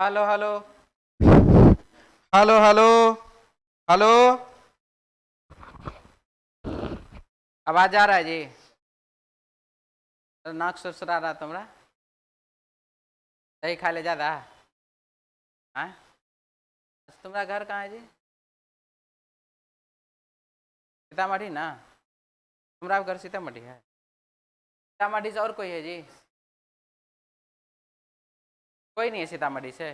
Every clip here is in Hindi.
Hello hello hello hello hello. आवाज आ रहा है जी? नाक सुरसुरा रहा तुम्हारा? दही खा ले ज्यादा? हाँ, तुम्हारा घर कहाँ है जी? सीतामढ़ी ना? तुम्हारा घर सीतामढ़ी है? सीतामढ़ी से और कोई है जी? कोई नहीं है सीतामढ़ी से?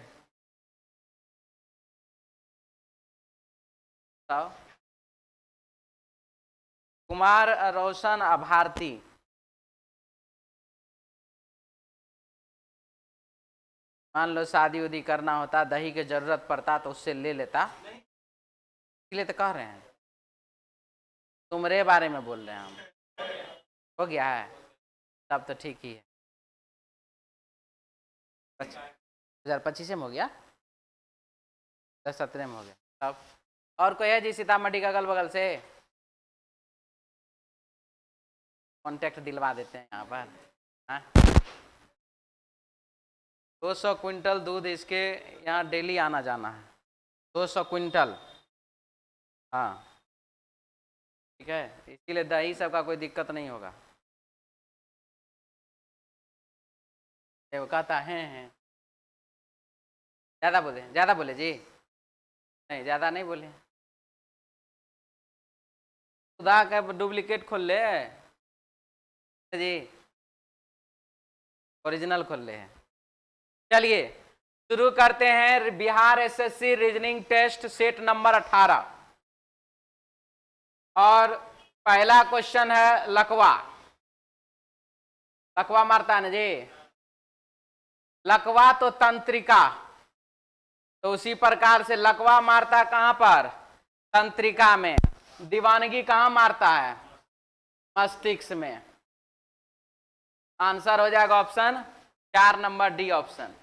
बताओ। कुमार, रोशन, भारती। मान लो शादी उदी करना होता, दही की जरूरत पड़ता तो उससे ले लेता, इसलिए तो कह रहे हैं। तुम्हारे बारे में बोल रहे हैं हम। हो गया है? तब तो ठीक ही है। 2025 में हो गया? 2017 में हो गया तब। और कोई है जी सीतामढ़ी का अगल बगल से? कांटेक्ट दिलवा देते हैं यहाँ पर। हाँ, 200 क्विंटल दूध इसके यहाँ डेली आना जाना है। 200 क्विंटल। हाँ ठीक है, इसीलिए दही सब का कोई दिक्कत नहीं होगा। वो कहता है ज़्यादा बोले जी? नहीं ज़्यादा नहीं बोले। खुदा का डुप्लीकेट खोल ले जी, ओरिजिनल खोल ले हैं। चलिए शुरू करते हैं Bihar SSC reasoning test set number 18। और पहला क्वेश्चन है लकवा। लकवा मारता है ना जी? लकवा तो तंत्रिका, तो उसी प्रकार से लकवा मारता कहां पर? तंत्रिका में। दीवानगी कहां मारता है? मस्तिष्क में। आंसर हो जाएगा ऑप्शन 4 नंबर डी ऑप्शन।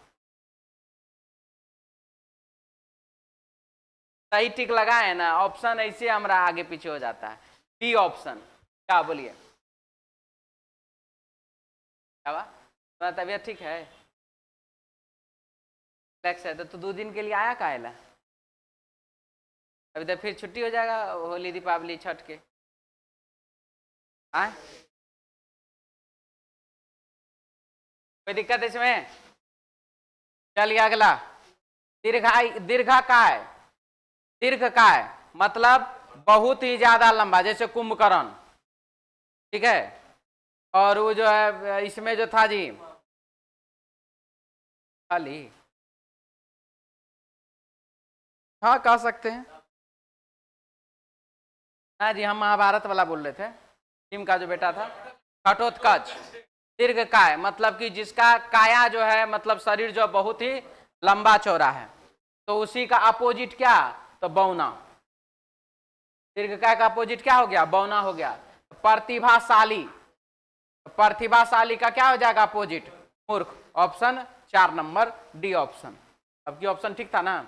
सही टिक लगाए ना, ऑप्शन ऐसे हमारा आगे पीछे हो जाता है। D option. क्या बोलिए? क्या हुआ? तुम्हारा तबीयत ठीक है? रिलैक्स है तो 2 दिन के लिए आया काहे ला? अभी तो फिर छुट्टी हो जाएगा होली दीपावली छठ के। हाँ, कोई दिक्कत इसमें? चलिए अगला। दीर्घा काय। दीर्घ काय मतलब बहुत ही ज्यादा लंबा, जैसे कुंभकर्ण। ठीक है। और वो जो है इसमें जो था जी खाली, हाँ कह सकते हैं। हाँ जी, हम महाभारत वाला बोल रहे थे, भीम का जो बेटा था। घटोत्कच। दीर्घ काय मतलब कि जिसका काया जो है मतलब शरीर जो बहुत ही लंबा चौड़ा है, तो उसी का अपोजिट क्या? तो बौना। दीर्घ काय का अपोजिट क्या हो गया? बौना हो गया। प्रतिभाशाली, प्रतिभाशाली का क्या हो जाएगा अपोजिट? मूर्ख। Option 4 number D option. अब की ऑप्शन ठीक था ना?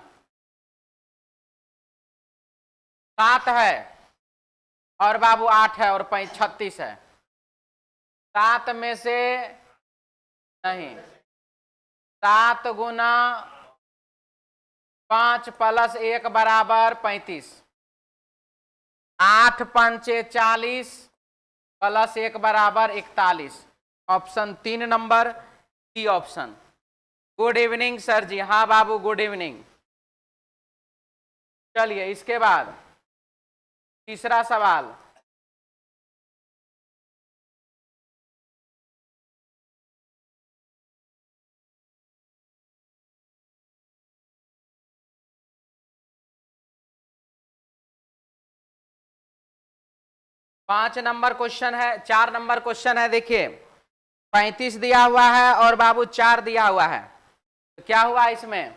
7 है और बाबू 8 है और 36 है। 7 में से नहीं, 7 गुना 5 प्लस 1 बराबर 35। 8 पंचे 40 प्लस 1 बराबर 41। Option 3 number D option. Good evening sir ji. हाँ बाबू गुड इवनिंग। चलिए इसके बाद तीसरा सवाल। पांच नंबर क्वेश्चन है, 4 नंबर क्वेश्चन है। देखिए 35 दिया हुआ है और बाबू 4 दिया हुआ है, तो क्या हुआ इसमें?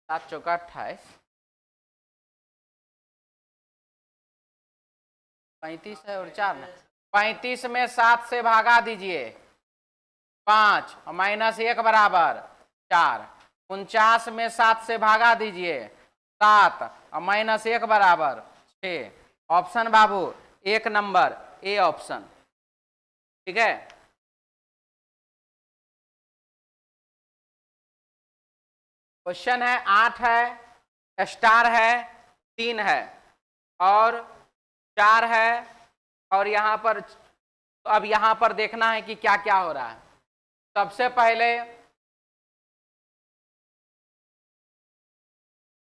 7 चौका 28, 35 है और 4 ना। 35 में 7 से भागा दीजिए 5 और -1 बराबर 4। 49 में 7 से भागा दीजिए 7 और -1 बराबर 6। Option Babu 1 number A option. ठीक है। क्वेश्चन है 8 है, स्टार है, 3 है और 4 है और यहाँ पर, तो अब यहाँ पर देखना है कि क्या क्या हो रहा है। सबसे पहले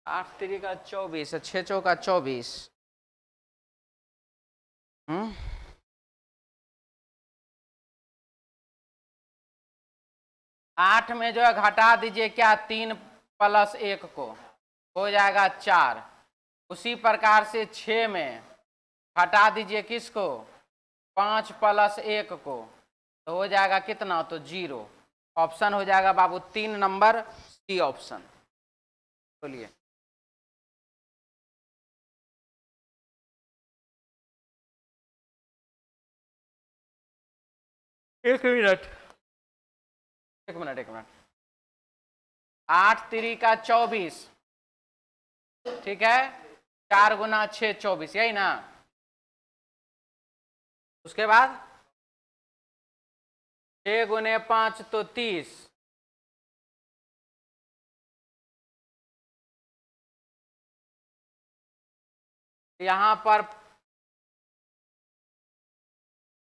8 3 का 24, 6 चौका 24, 8 में जो है घटा दीजिए क्या, 3 + 1 को हो जाएगा 4। उसी प्रकार से 6 में घटा दीजिए किसको, 5 + 1 को, तो हो जाएगा कितना, तो 0। ऑप्शन हो जाएगा बाबू 3 नंबर, सी ऑप्शन। बोलिए। एक मिनट 8 3 का 24, ठीक है, 4 गुना 6 24, यही ना। उसके बाद 6 गुने 5 तो 30, यहां पर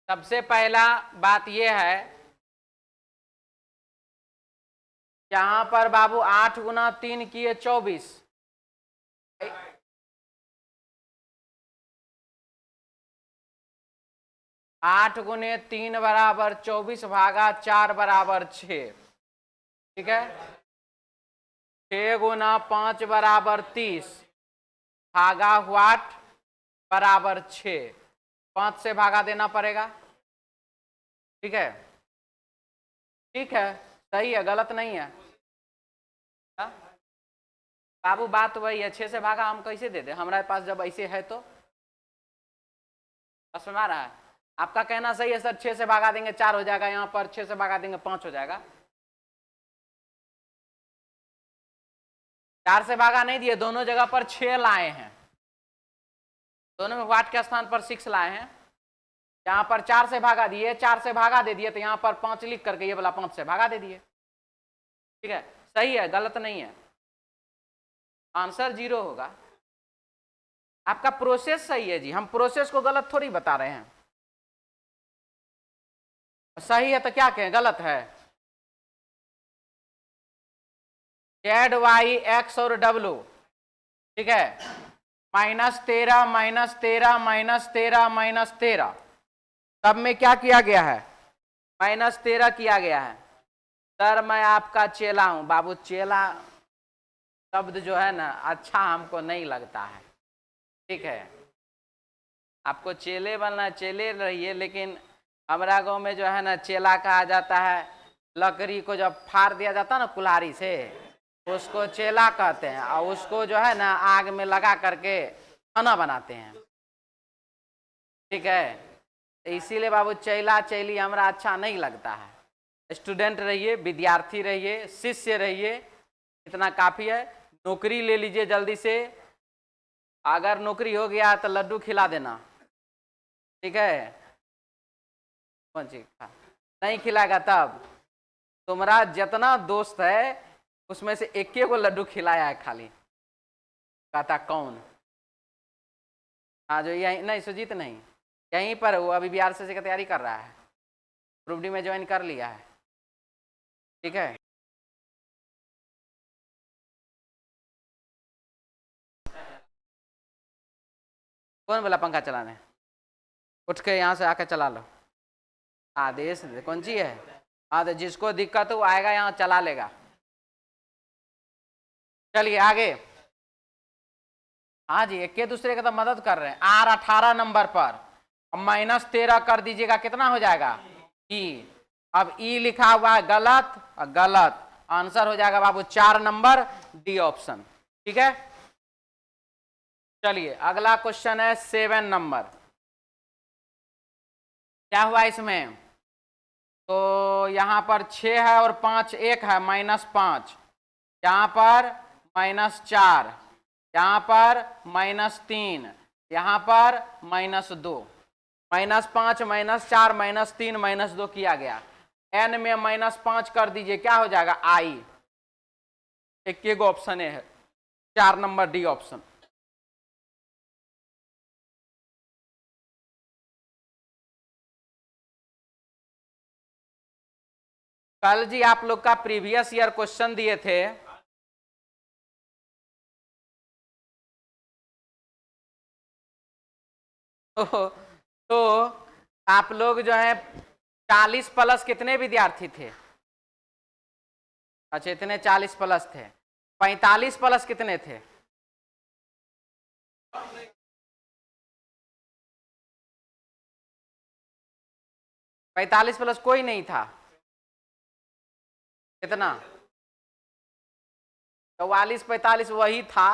सबसे पहला बात यह है, यहां पर बाबू 8 गुना 3 किए 24, 8 गुने 3 बराबर 24 भागा 4 बराबर 6, ठीक है। 6 गुना 5 बराबर 30 भागा व्हाट बराबर 6, 5 से भागा देना पड़ेगा, ठीक है। ठीक है, सही है, गलत नहीं है। हा? बाबू बात वही है, 6 से भागा हम कैसे दे दे, हमारे पास जब ऐसे है तो समझ में आ रहा है। आपका कहना सही है सर, 6 से भागा देंगे 4 हो जाएगा, यहाँ पर 6 से भागा देंगे 5 हो जाएगा। 4 से भागा नहीं दिए, दोनों जगह पर 6 लाए हैं, दोनों में वाट के स्थान पर 6 लाए हैं। यहाँ पर 4 से भागा दिए, 4 से भागा दे दिए, तो यहाँ पर 5 लिख करके ये वाला 5 से भागा दे दिए, ठीक है, सही है, गलत नहीं है। आंसर 0 होगा। आपका प्रोसेस सही है जी, हम प्रोसेस को गलत थोड़ी बता रहे हैं। सही है तो क्या कहें, गलत है। जेड वाई एक्स और डब्लू, ठीक है, -13 -13 -13 -13, सब में क्या किया गया है, -13 किया गया है। सर मैं आपका चेला हूं, बाबू चेला शब्द जो है ना अच्छा हमको नहीं लगता है, ठीक है। आपको चेले बनना, चेले रहिए, लेकिन हमारा गांव में जो है ना चेला कहा जाता है, लकड़ी को जब फाड़ दिया जाता है ना कुल्हाड़ी से, उसको चेला कहते हैं, और उसको जो है ना आग में लगा करके खाना बनाते हैं, ठीक है। इसीलिए बाबू चेला चेली हमारा अच्छा नहीं लगता है। स्टूडेंट रहिए, विद्यार्थी रहिए, शिष्य रहिए, इतना काफी है। नौकरी ले लीजिए जल्दी से, अगर नौकरी हो गया तो लड्डू खिला देना, ठीक है। कौन चीज नहीं खिलाएगा तब तुम्हारा जितना दोस्त है उसमें से एक को लड्डू खिलाया है खाली, कहता कौन। हाँ जो यही नहीं, सुजीत नहीं, यहीं पर वो अभी बिहार से का तैयारी कर रहा है, ग्रुप डी में ज्वाइन कर लिया है, ठीक है। कौन बोला पंखा चलाने, उठ के यहाँ से आके चला लो, आदेश कौन सी है। हाँ तो जिसको दिक्कत हो वो आएगा यहाँ चला लेगा। चलिए आगे। हाँ जी, एक दूसरे का तो मदद कर रहे हैं। R 18 नंबर पर -13 कर दीजिएगा, कितना हो जाएगा, E। अब E लिखा हुआ है गलत, गलत आंसर हो जाएगा बाबू 4 नंबर, डी ऑप्शन, ठीक है। चलिए अगला क्वेश्चन है 7 नंबर। क्या हुआ इसमें, तो यहां पर 6 है और 5 1 है, -5, यहां पर -4, यहां पर -3, यहां पर -2, -5 -4 -3 -2 किया गया। n में -5 कर दीजिए, क्या हो जाएगा I, एक ऑप्शन ए है, 4 नंबर डी ऑप्शन। कल जी आप लोग का प्रीवियस ईयर क्वेश्चन दिए थे, तो आप लोग जो है 40 प्लस कितने विद्यार्थी थे? अच्छा इतने 40 प्लस थे। 45 प्लस कितने थे? 45 प्लस कोई नहीं था। कितना? 44 45 वही था,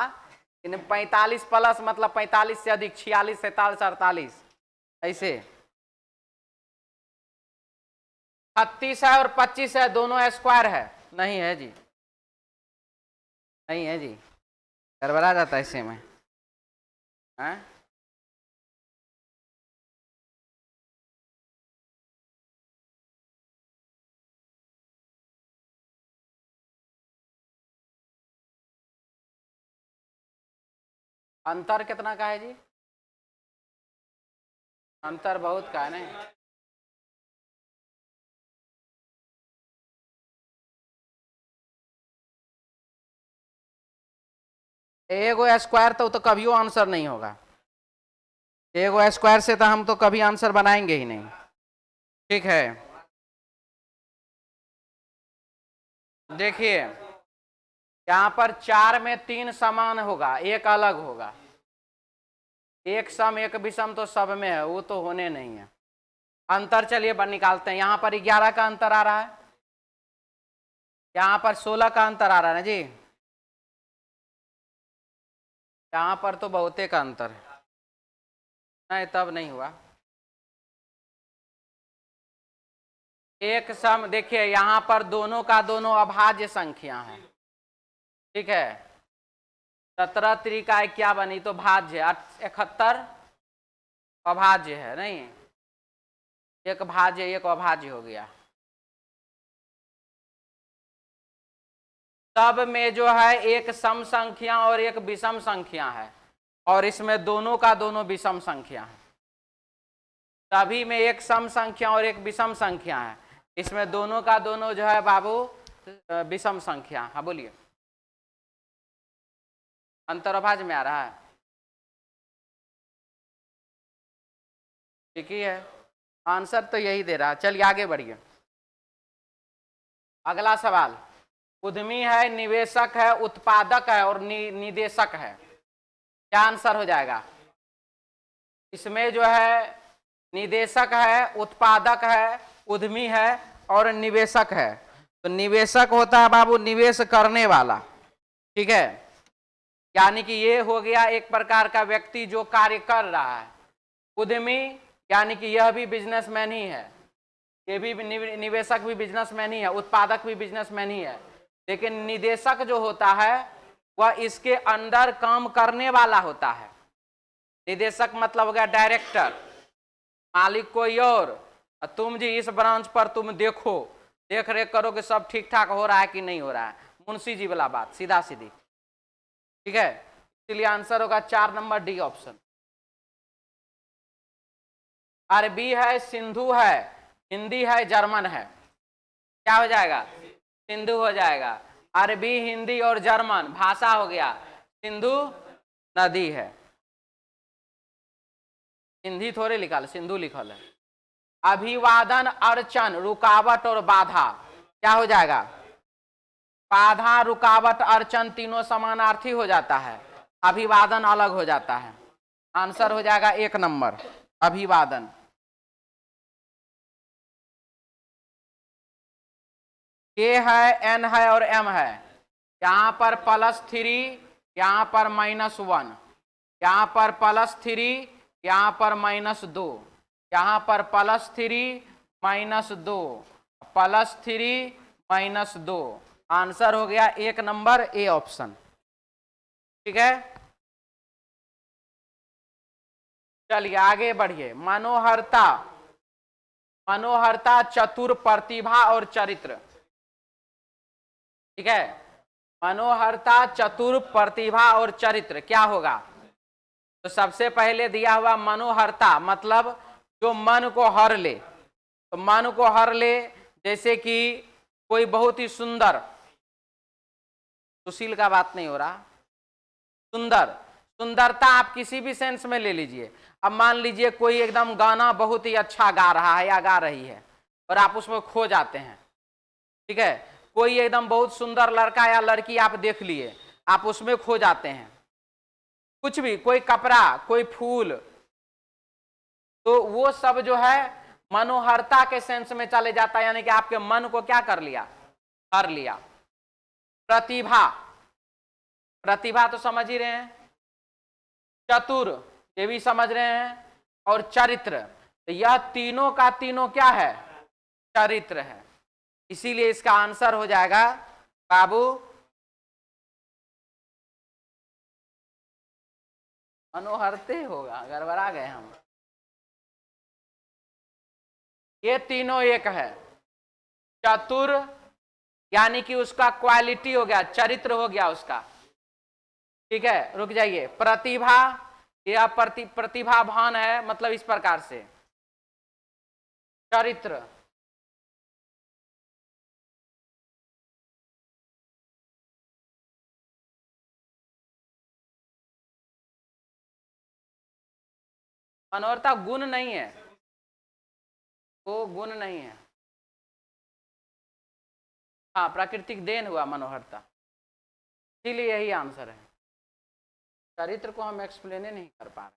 45 प्लस मतलब 45 से अधिक, 46 47 48 ऐसे। 36 है और 25 है, दोनों स्क्वायर है? नहीं है जी, नहीं है जी, गड़बड़ा जाता है ऐसे में है? अंतर कितना का है जी? अंतर बहुत का है नहीं? एगो स्क्वायर तो कभी आंसर नहीं होगा। एगो स्क्वायर से तो हम तो कभी आंसर बनाएंगे ही नहीं। ठीक है, देखिए यहाँ पर 4 में 3 समान होगा, एक अलग होगा। एक सम एक विषम तो सब में है, वो तो होने नहीं है। अंतर चलिए निकालते हैं। यहाँ पर 11 का अंतर आ रहा है, यहाँ पर 16 का अंतर आ रहा है ना जी, यहाँ पर तो बहुते का अंतर है। नहीं तब नहीं हुआ। एक सम देखिए यहाँ पर दोनों का दोनों अभाज्य संख्या है। ठीक है, 17 त्रिका क्या बनी तो भाज्य, 71 अभाज्य है नहीं, एक भाज्य एक अभाज्य हो गया। तब में जो है एक सम संख्या और एक विषम संख्या है, और इसमें दोनों का दोनों विषम संख्या है। तभी में एक सम संख्या और एक विषम संख्या है, इसमें दोनों का दोनों जो है बाबू विषम संख्या। हाँ बोलिए, अंतर अभाज्य में आ रहा है? ठीक ही है, आंसर तो यही दे रहा है। चलिए आगे बढ़िए। अगला सवाल, उद्यमी है, निवेशक है, उत्पादक है और निदेशक है, क्या आंसर हो जाएगा? इसमें जो है निदेशक है, उत्पादक है, उद्यमी है और निवेशक है। तो निवेशक होता है बाबू निवेश करने वाला। ठीक है, यानी कि ये हो गया एक प्रकार का व्यक्ति जो कार्य कर रहा है। उद्यमी यानी कि यह भी बिजनेसमैन ही है, ये भी निवेशक भी बिजनेसमैन ही है, उत्पादक भी बिजनेसमैन ही है। लेकिन निदेशक जो होता है वह इसके अंदर काम करने वाला होता है। निदेशक मतलब हो गया डायरेक्टर, मालिक कोई और तुम जी इस ब्रांच पर तुम देखो, देख रेख करो कि सब ठीक ठाक हो रहा है कि नहीं हो रहा है, मुंशी जी वाला बात सीधा सीधी। ठीक है, इसलिए आंसर होगा 4 नंबर डी ऑप्शन। अरबी है, सिंधु है, हिंदी है, जर्मन है, क्या हो जाएगा? सिंधु हो जाएगा। अरबी हिंदी और जर्मन भाषा हो गया, सिंधु नदी है। हिंदी थोड़े लिखा है, सिंधु लिखल है। अभिवादन, अड़चन, रुकावट और बाधा, क्या हो जाएगा? बाधा, रुकावट, अड़चन तीनों समानार्थी हो जाता है, अभिवादन अलग हो जाता है। आंसर हो जाएगा 1 नंबर अभिवादन। के है, एन है और एम है, यहाँ पर +3, यहाँ पर -1, यहाँ पर +3, यहाँ पर -2, यहाँ पर +3 -2, +3 -2। आंसर हो गया 1 नंबर ए ऑप्शन। ठीक है, चलिए आगे बढ़िए। मनोहरता, मनोहरता, चतुर, प्रतिभा और चरित्र। ठीक है, मनोहरता, चतुर, प्रतिभा और चरित्र क्या होगा? तो सबसे पहले दिया हुआ मनोहरता मतलब जो मन को हर ले। तो मन को हर ले जैसे कि कोई बहुत ही सुंदर, सुशील का बात नहीं हो रहा, सुंदर, सुंदरता आप किसी भी सेंस में ले लीजिए। अब मान लीजिए कोई एकदम गाना बहुत ही अच्छा गा रहा है या गा रही है और आप उसमें खो जाते हैं, ठीक है। कोई एकदम बहुत सुंदर लड़का या लड़की आप देख लिए, आप उसमें खो जाते हैं। कुछ भी, कोई कपड़ा, कोई फूल, तो वो सब जो है मनोहरता के सेंस में चले जाता है, यानी कि आपके मन को क्या कर लिया? हर लिया। प्रतिभा, प्रतिभा तो समझ ही रहे हैं। चतुर, ये भी समझ रहे हैं। और चरित्र, तो यह तीनों का तीनों क्या है? चरित्र है। इसीलिए इसका आंसर हो जाएगा बाबू मनोहरते होगा। गड़बड़ा गए हम। ये तीनों एक है। चतुर यानी कि उसका क्वालिटी हो गया, चरित्र हो गया उसका, ठीक है। रुक जाइए। प्रतिभा, यह प्रतिभावान है, मतलब इस प्रकार से। चरित्र, मनोहरता गुण नहीं है, वो गुण नहीं है। हाँ, प्राकृतिक देन हुआ मनोहरता, इसीलिए यही आंसर है। चरित्र को हम एक्सप्लेन नहीं कर पा रहे।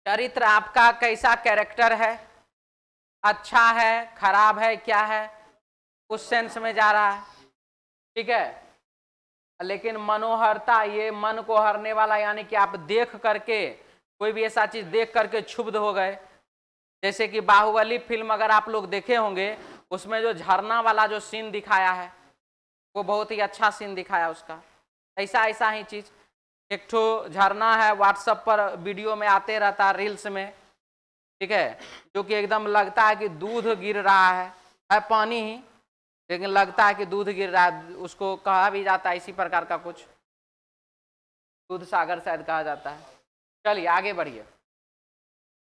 चरित्र आपका कैसा कैरेक्टर है, अच्छा है, खराब है, क्या है, उस सेंस में जा रहा है, ठीक है। लेकिन मनोहरता, ये मन को हरने वाला, यानी कि आप देख करके कोई भी ऐसा चीज देख करके क्षुब्ध हो गए। जैसे कि बाहुबली फिल्म अगर आप लोग देखे होंगे, उसमें जो झरना वाला जो सीन दिखाया है वो बहुत ही अच्छा सीन दिखाया उसका। ऐसा ऐसा ही चीज, एक ठो झरना है, व्हाट्सएप पर वीडियो में आते रहता है, रील्स में, ठीक है, जो कि एकदम लगता है कि दूध गिर रहा है पानी ही, लेकिन लगता है कि दूध गिर रहा है। उसको कहा भी जाता है इसी प्रकार का कुछ, दूध सागर शायद कहा जाता है। चलिए आगे बढ़िए।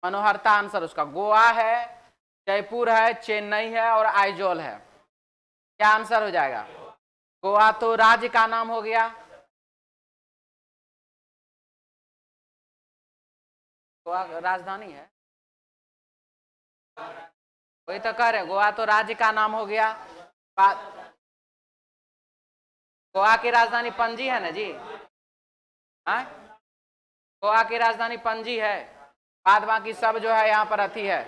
मनोहरता आंसर उसका गोवा है, जयपुर है, चेन्नई है और आइजोल है। क्या आंसर हो जाएगा? गोवा तो राज्य का नाम हो गया, गोवा राजधानी है, वही तो कह रहे, गोवा तो राज्य का नाम हो गया। गोवा की राजधानी पणजी है ना जी? हाँ, गोवा की राजधानी पणजी है, बाद बाकी सब जो है यहाँ पर अथी है,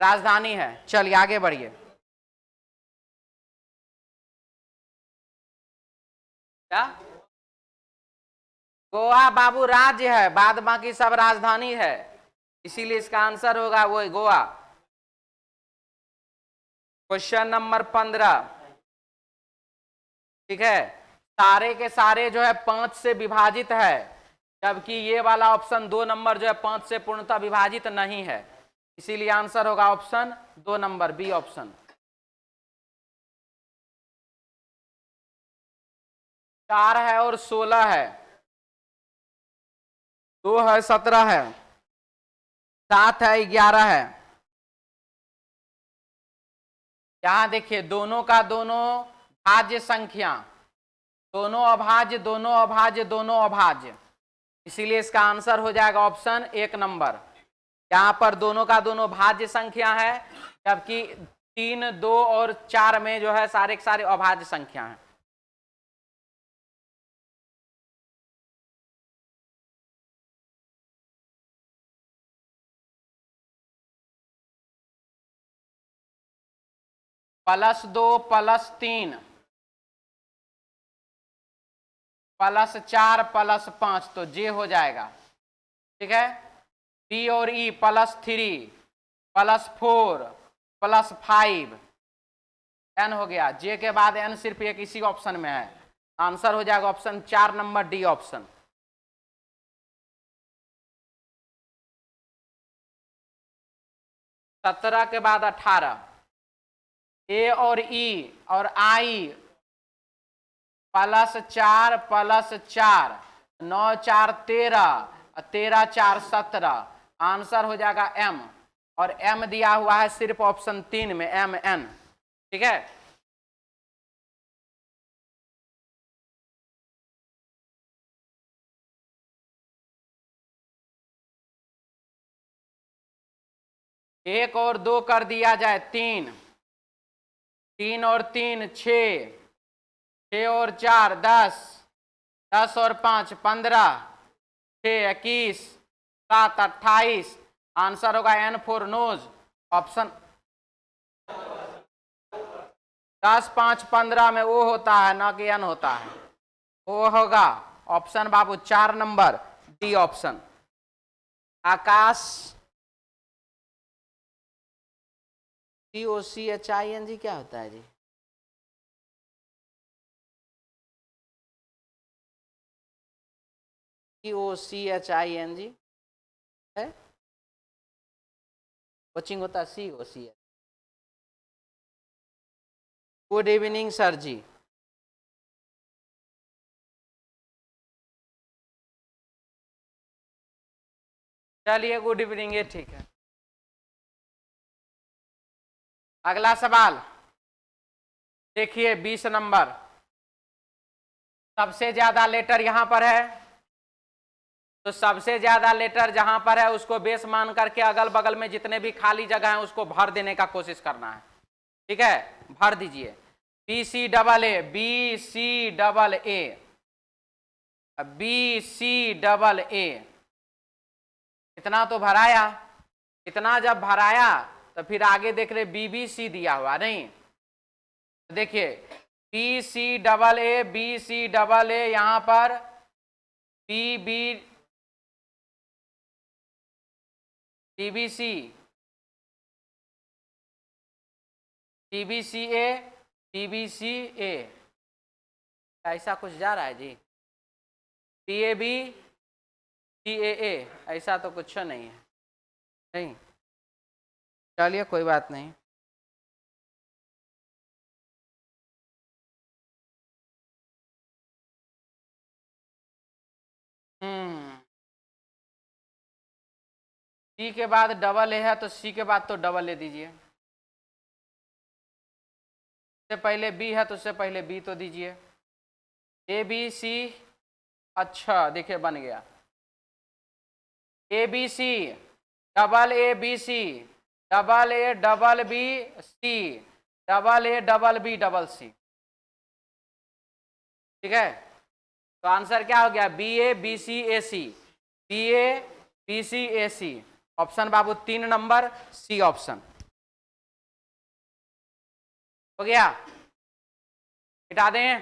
राजधानी है। चलिए आगे बढ़िए। क्या? गोवा बाबू राज्य है, बाद बाकी सब राजधानी है, इसीलिए इसका आंसर होगा वो गोवा। क्वेश्चन नंबर 15, ठीक है। सारे के सारे जो है 5 से विभाजित है, जबकि ये वाला ऑप्शन 2 नंबर जो है 5 से पूर्णतः विभाजित नहीं है, इसीलिए आंसर होगा ऑप्शन 2 नंबर, बी ऑप्शन। 4 है और 16 है, 2 है, 17 है, 7 है, 11 है। यहां देखिए, दोनों का दोनों भाज्य संख्या, दोनों अभाज्य, दोनों अभाज्य, दोनों अभाज्य, इसीलिए इसका आंसर हो जाएगा ऑप्शन 1 नंबर। यहां पर दोनों का दोनों भाज्य संख्या है, जबकि 3, 2 और 4 में जो है सारे के सारे अभाज्य संख्या है। +2 +3 +4 +5, तो जे हो जाएगा, ठीक है। बी और ई +3 +4 +5, एन हो गया। जे के बाद एन सिर्फ एक इसी ऑप्शन में है, आंसर हो जाएगा ऑप्शन 4 नंबर, डी ऑप्शन। सत्रह के बाद 18, ए और ई और आई +4 +4, 9 4 13, 13 4 17, आंसर हो जाएगा m। और m दिया हुआ है सिर्फ ऑप्शन 3 में, mn। ठीक है, एक और 2 कर दिया जाए 3, 3 और 3 6, 6 और 4 10, 10 और 5 15, 6 21, 7 28, आंसर होगा n फॉर नोज। ऑप्शन 10 5 15 में ओ होता है ना कि n होता है, ओ होगा ऑप्शन बाबू 4 नंबर डी ऑप्शन। आकाश, COCHING क्या होता है जी? COCHING है, कोचिंग होता है COC। गुड इवनिंग सर जी। चलिए गुड इवनिंग, ये ठीक है। अगला सवाल देखिए 20 नंबर। सबसे ज्यादा लेटर यहां पर है, तो सबसे ज्यादा लेटर जहां पर है उसको बेस मान करके अगल बगल में जितने भी खाली जगह है उसको भर देने का कोशिश करना है। ठीक है, भर दीजिए। BCAA, BCAA, BCAA, इतना तो भराया। इतना जब भराया तो फिर आगे देख रहे BBC दिया हुआ नहीं, देखिए BCAA, BCAA, यहां पर BBC, TBCA, TBCA, ऐसा कुछ जा रहा है जी। TAB, TAA, ऐसा तो कुछ नहीं है, नहीं। चलिए कोई बात नहीं। C के बाद डबल ए है तो C के बाद तो डबल ए दीजिए। उससे पहले B है तो उससे पहले B तो दीजिए। ABC, अच्छा देखिए बन गया ABC, double ABC, double A double B C, double A double B double C। ठीक है, तो आंसर क्या हो गया? BABCAC, BABCAC, ऑप्शन बाबू 3 नंबर C ऑप्शन हो गया। हटा दें।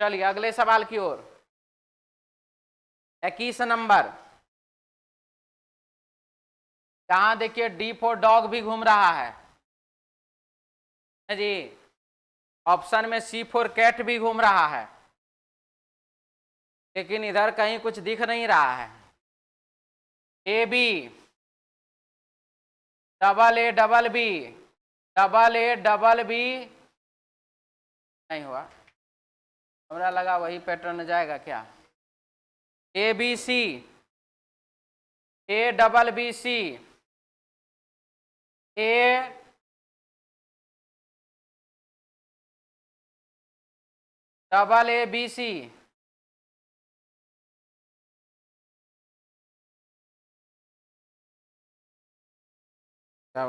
चलिए अगले सवाल की ओर। 21 नंबर, यहां देखिए D फॉर डॉग भी घूम रहा है जी, ऑप्शन में C फॉर कैट भी घूम रहा है, लेकिन इधर कहीं कुछ दिख नहीं रहा है। AB, double A double B, double A double B, नहीं हुआ, हमरा लगा वही पैटर्न जाएगा क्या। ABC, A double BC, A double ABC, क्या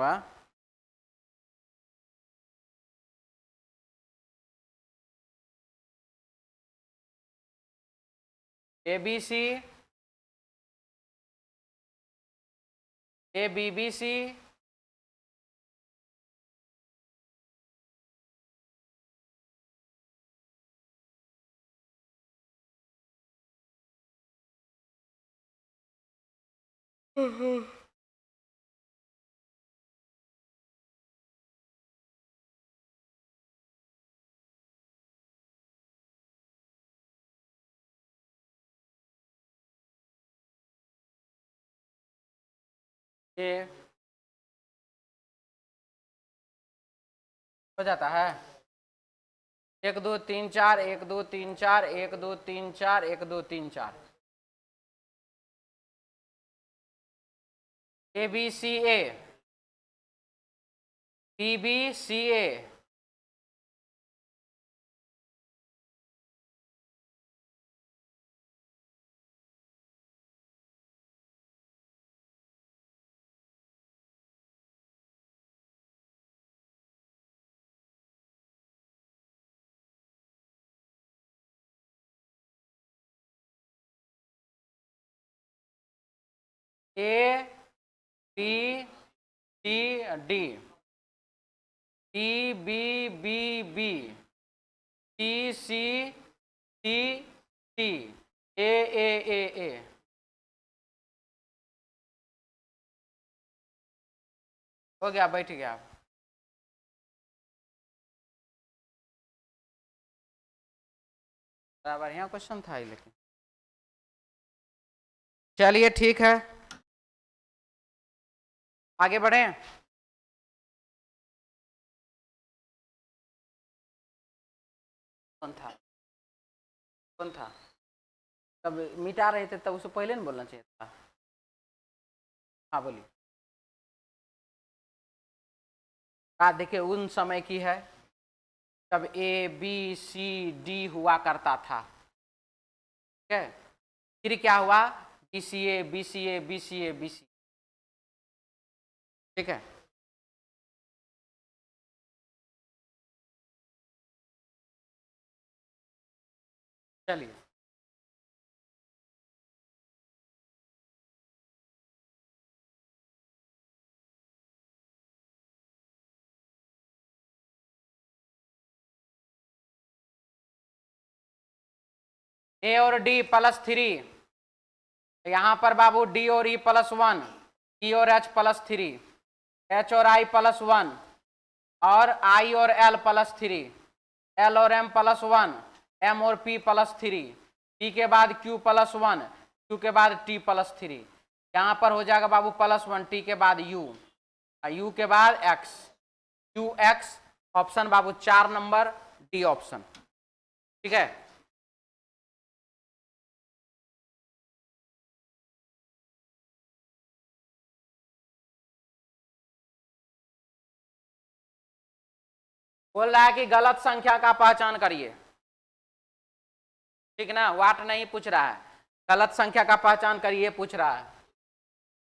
ABC, ABBC, ये हो जाता है। 1 2 3 4 1 2 3 4 1 2 3 4 1 2 3 4 ABCA BBCA A B C D D B B B C C C C A हो गया, बैठ गया आप। बराबर यहाँ क्वेश्चन था ही, लेकिन चलिए ठीक है, आगे बढ़े। कौन था, कौन था? तब मिटा रहे थे तब उससे पहले नहीं बोलना चाहिए था। हाँ बोलिए। बात देखिए उन समय की है जब ABCD हुआ करता था, ठीक है। फिर क्या हुआ, BCA BCA BCA BCA, ठीक है। चलिए A और D +3, यहाँ पर बाबू D और E +1, E और H +3, H और I +1, और I और L +3, L और M +1, M और P +3, P के बाद Q +1, Q के बाद T +3, यहाँ पर हो जाएगा बाबू +1, T के बाद U, U के बाद X, QX, ऑप्शन बाबू 4 नंबर D ऑप्शन, ठीक है। बोल रहा है कि गलत संख्या का पहचान करिए, ठीक ना, वाट नहीं पूछ रहा है, गलत संख्या का पहचान करिए पूछ रहा है।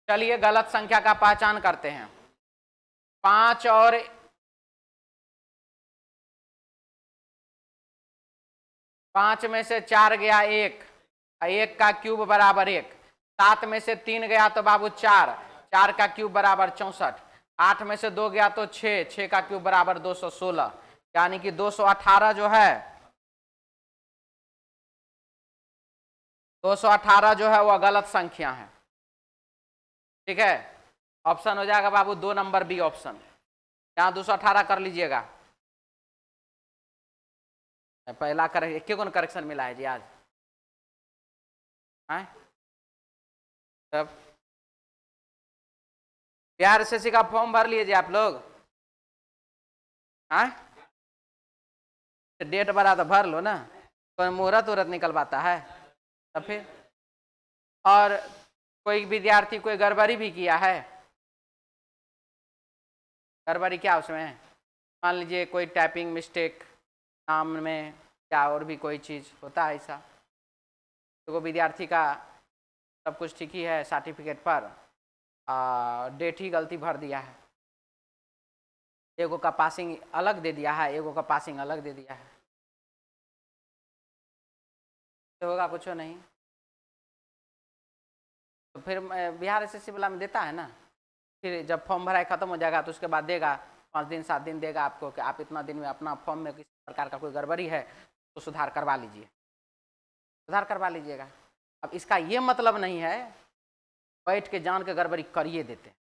चलिए गलत संख्या का पहचान करते हैं। 5 और 5 में से 4 गया 1, 1 का क्यूब बराबर 1, 7 में से 3 गया तो बाबू 4, 4 का क्यूब बराबर 64, 8 में से 2 गया तो 6, 6 का क्यूब बराबर 216, यानी कि 218 जो है, 218 जो है वह गलत संख्या है, ठीक है। ऑप्शन हो जाएगा बाबू 2 नंबर बी ऑप्शन, यहाँ 218 कर लीजिएगा। पहला कर क्यों कौन करेक्शन मिला है जी आज, है तब बिहार एसएससी का फॉर्म भर लीजिए आप लोग, हाँ डेट भरा तो भर लो ना, कोई मुहूर्त उहूर्त निकलवाता है तो फिर। और कोई विद्यार्थी कोई गड़बड़ी भी किया है, गड़बड़ी क्या उसमें, मान लीजिए कोई टाइपिंग मिस्टेक नाम में या और भी कोई चीज़ होता है ऐसा, तो वो विद्यार्थी का सब कुछ ठीक ही है, सर्टिफिकेट पर डेट ही गलती भर दिया है, एगो का पासिंग अलग दे दिया है, एगो का पासिंग अलग दे दिया है, तो होगा कुछ नहीं। तो फिर बिहार एसएससी वाला में देता है ना, फिर जब फॉर्म भराई खत्म हो जाएगा तो उसके बाद देगा 5 दिन 7 दिन देगा आपको कि आप इतना दिन में अपना फॉर्म में किसी प्रकार का कोई गड़बड़ी है तो सुधार करवा लीजिए, सुधार करवा लीजिएगा। अब इसका ये मतलब नहीं है बैठ के जान के गड़बड़ी करिए देते हैं,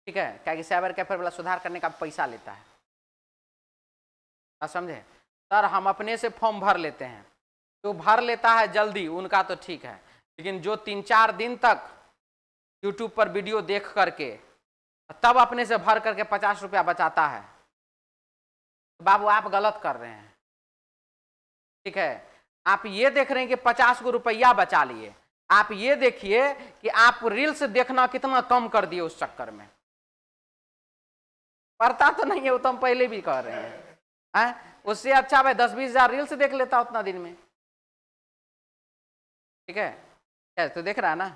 ठीक है, क्या कि साइबर कैफे वाला सुधार करने का पैसा लेता है, समझे सर। हम अपने से फॉर्म भर लेते हैं, जो भर लेता है जल्दी उनका तो ठीक है, लेकिन जो 3-4 दिन तक यूट्यूब पर वीडियो देख करके तब अपने से भर करके 50 रुपया बचाता है, तो बाबू आप गलत कर रहे हैं, ठीक है, आप ये देख रहे हैं कि 50 को रुपया बचा लिए, आप ये देखिए कि आप रील्स देखना कितना कम कर दिए उस चक्कर में। पढ़ता तो नहीं है वो, तो हम पहले भी कह रहे हैं, उससे अच्छा भाई 10-20 हजार रील्स देख लेता उतना दिन में। ठीक है, तो देख रहा है ना,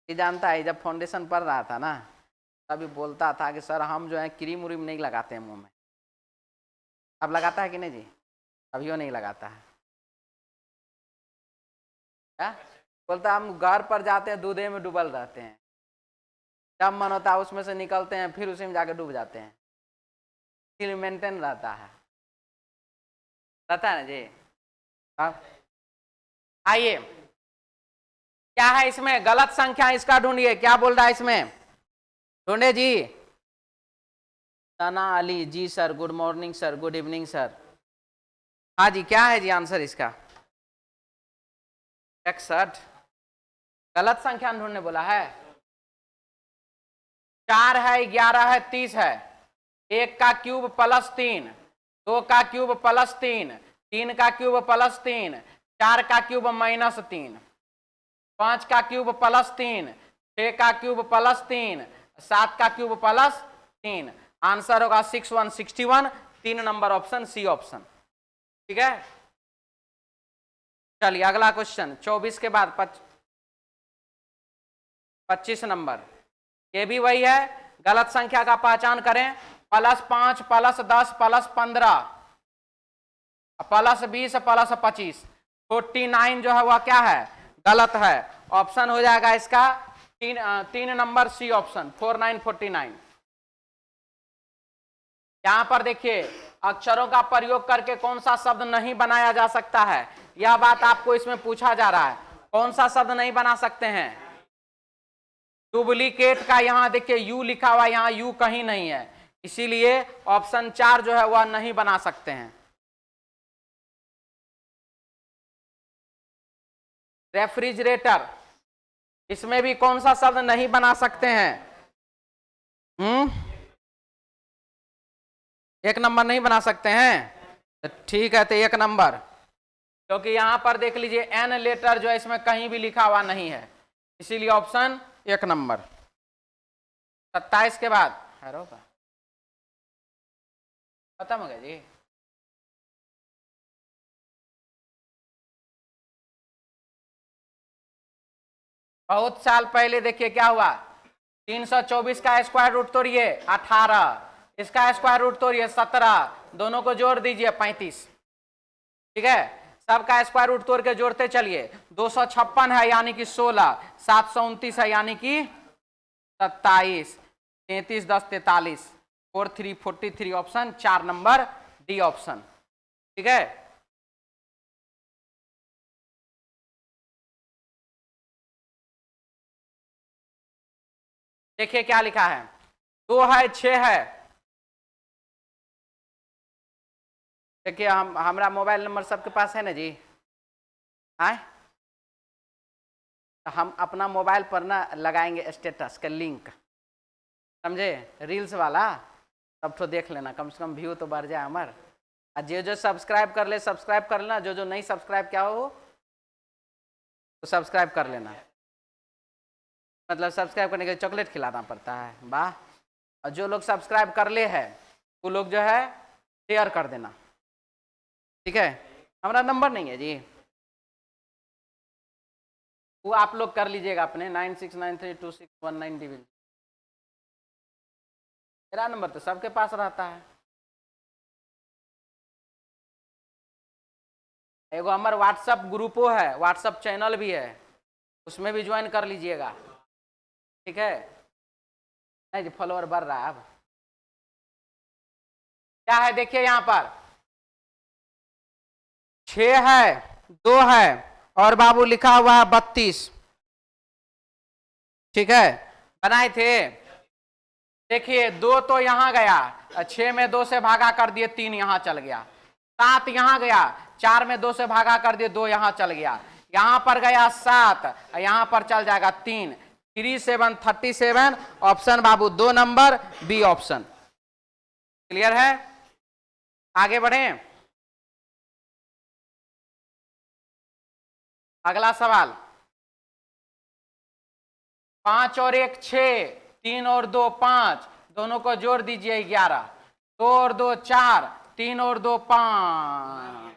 ये जानता है, जब फाउंडेशन पढ़ रहा था ना तभी बोलता था कि सर हम जो है क्रीम व्रीम नहीं लगाते हैं मुंह में। अब लगाता है कि नहीं जी? अभी नहीं लगाता है। क्या बोलता, हम घर पर जाते हैं दूधे में डूबल रहते हैं, जब मन होता है उसमें से निकलते हैं, फिर उसी में जाके डूब जाते हैं, फिर मेंटेन रहता है ना जी। अब आइए, क्या है इसमें गलत संख्या, इसका ढूंढिए, क्या बोल रहा है इसमें, ढूंढे जी। Sana Ali ji sir, good morning sir, good evening sir. हाँ जी, क्या है जी आंसर इसका? 61। गलत संख्या ढूंढने बोला है। 4 है, 11 है, 30 है। 1 का क्यूब प्लस 3, 2 का क्यूब प्लस 3, 3 का क्यूब प्लस 3, 4 का क्यूब माइनस 3, 5 का क्यूब प्लस 3, 6 का क्यूब प्लस 3, 7 का क्यूब प्लस 3। आंसर होगा 6161। 3 नंबर ऑप्शन, सी ऑप्शन। ठीक है, चलिए अगला क्वेश्चन 24 के बाद 25 नंबर, ये भी वही है। गलत संख्या का पहचान करें। +5 +10 +15 +20 +25, 49 जो है वह क्या है? गलत है। ऑप्शन हो जाएगा इसका 3 नंबर, सी ऑप्शन, 4949। यहां पर देखिए, अक्षरों का प्रयोग करके कौन सा शब्द नहीं बनाया जा सकता है, यह बात आपको इसमें पूछा जा रहा है। कौन सा शब्द नहीं बना सकते हैं? डुप्लीकेट का यहां देखिए यू लिखा हुआ, यहां यू कहीं नहीं है, इसीलिए ऑप्शन 4 जो है वह नहीं बना सकते हैं। रेफ्रिजरेटर, इसमें भी कौन सा शब्द नहीं बना सकते हैं? 1 नंबर नहीं बना सकते हैं। ठीक है, तो 1 नंबर, क्योंकि यहां पर देख लीजिए एन लेटर जो है इसमें कहीं भी लिखा हुआ नहीं है, इसीलिए ऑप्शन 1 नंबर। 27 के बाद खत्म हो गया जी। बहुत साल पहले देखिए क्या हुआ, 324 का स्क्वायर रूट तोड़िए 18, इसका स्क्वायर रूट तोड़िए 17, दोनों को जोड़ दीजिए 35। ठीक है, सबका स्क्वायर रूट तोड़ के जोड़ते चलिए। 256 है यानी कि 16, 729 है यानी कि 27, 33 10 43, 4343 ऑप्शन 4 नंबर, डी ऑप्शन। ठीक है, देखिए क्या लिखा है, 2 है 6 है। देखिए हमारा मोबाइल नंबर सबके पास है ना जी? आए, हम अपना मोबाइल पर ना लगाएंगे स्टेटस का लिंक, समझे, रील्स वाला, तब तो देख लेना, कम से कम व्यू तो बढ़ जाए हमार। जो सब्सक्राइब कर ले सब्सक्राइब कर लेना, जो नहीं सब्सक्राइब किया हो तो सब्सक्राइब कर लेना। मतलब सब्सक्राइब करने के लिए चॉकलेट खिलाना पड़ता है, वाह। और जो लोग सब्सक्राइब कर ले है वो लोग जो है शेयर कर देना। ठीक है, हमारा नंबर नहीं है जी, वो आप लोग कर लीजिएगा अपने 96932619। मेरा नंबर तो सबके पास रहता है। एगो हमारे व्हाट्सएप ग्रुपो है, व्हाट्सएप चैनल भी है, उसमें भी ज्वाइन कर लीजिएगा। ठीक है, नहीं जी फॉलोअर बढ़ रहा है अब। क्या है देखिए यहां पर 6 है, 2 है और बाबू लिखा हुआ है 32। ठीक है, बनाए थे। देखिए 2 तो यहां गया, 6 में 2 से भागा कर दिए 3 यहां चल गया, 7 यहां गया, 4 में 2 से भागा कर दिए 2 यहां चल गया, यहां पर गया 7, यहां पर चल जाएगा 3, 3 7 37 ऑप्शन बाबू 2 नंबर, बी ऑप्शन। क्लियर है, आगे बढ़े। अगला सवाल, 5 और 1 6, 3 और 2 5, दोनों को जोड़ दीजिए 11, 2 और 2 4, 3 और 2 5,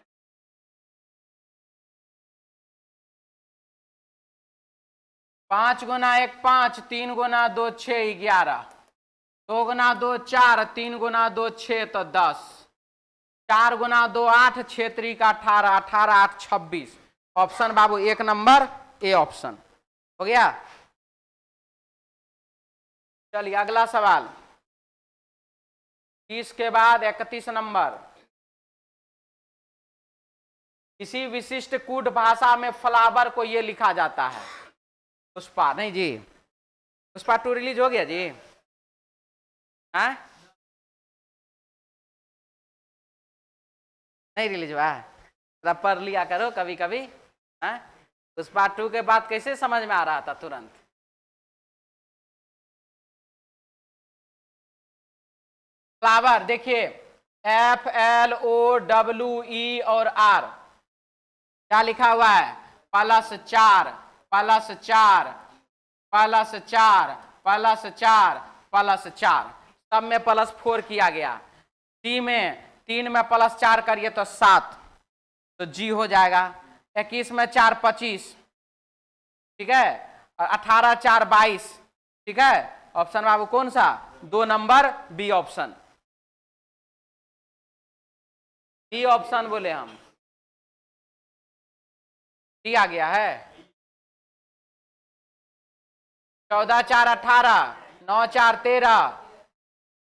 5 गुना 1 5, 3 गुना 2 6 11, 2 गुना 2 4, 3 गुना 2 6 तो 10, 4 गुना 2 8, 6 3 का 18, 18 8 26। Option Babu 1 number A option हो गया। चलिए अगला सवाल, 30 के बाद 31 नंबर, किसी विशिष्ट कूट भाषा में फ्लावर को ये लिखा जाता है। पुष्पा नहीं जी, पुष्पा 2 रिलीज हो गया जी, हाँ नहीं रिलीज हुआ, तब पढ़ लिया करो कभी कभी, हाँ पुष्पा 2 के बाद कैसे समझ में आ रहा था तुरंत। फ्लावर देखिए, FLOWE और R, क्या लिखा हुआ है, +4 +4 +4 +4 सब में +4 किया गया। सी में 3 में +4 करिए तो 7, तो जी हो जाएगा। 21 में 4 25, ठीक है, और 18 4 22, ठीक है। ऑप्शन बाबू कौन सा, 2 number B option, B option बोले हम, डी आ गया है। 14 4 18, 9 4 13,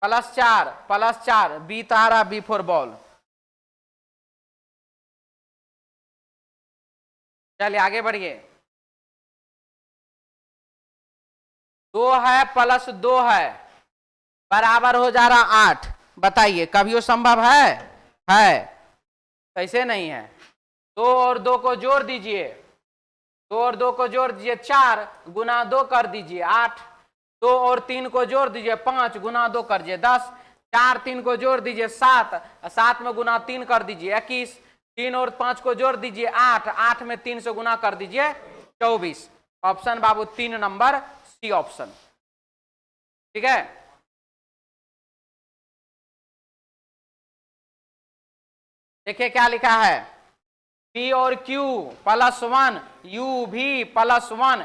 +4 बी तारा बी फॉर बॉल। चलिए आगे बढ़िए, 2 है +2 है बराबर हो जा रहा 8, बताइए कभी वो संभव है, कैसे नहीं है। 2 और 2 को जोड़ दीजिए, 2 और 2 को जोड़ दीजिए 4 गुना 2 कर दीजिए 8, 2 और 3 को जोड़ दीजिए 5 गुना 2 कर दीजिए 10, 4 3 को जोड़ दीजिए 7, 7 में गुना 3 कर दीजिए 21, 3 और 5 को जोड़ दीजिए 8, 8 में 3 से गुना कर दीजिए 24। ऑप्शन बाबू 3 नंबर सी ऑप्शन, ठीक है। देखिए क्या लिखा है, P और Q +1, U भी +1,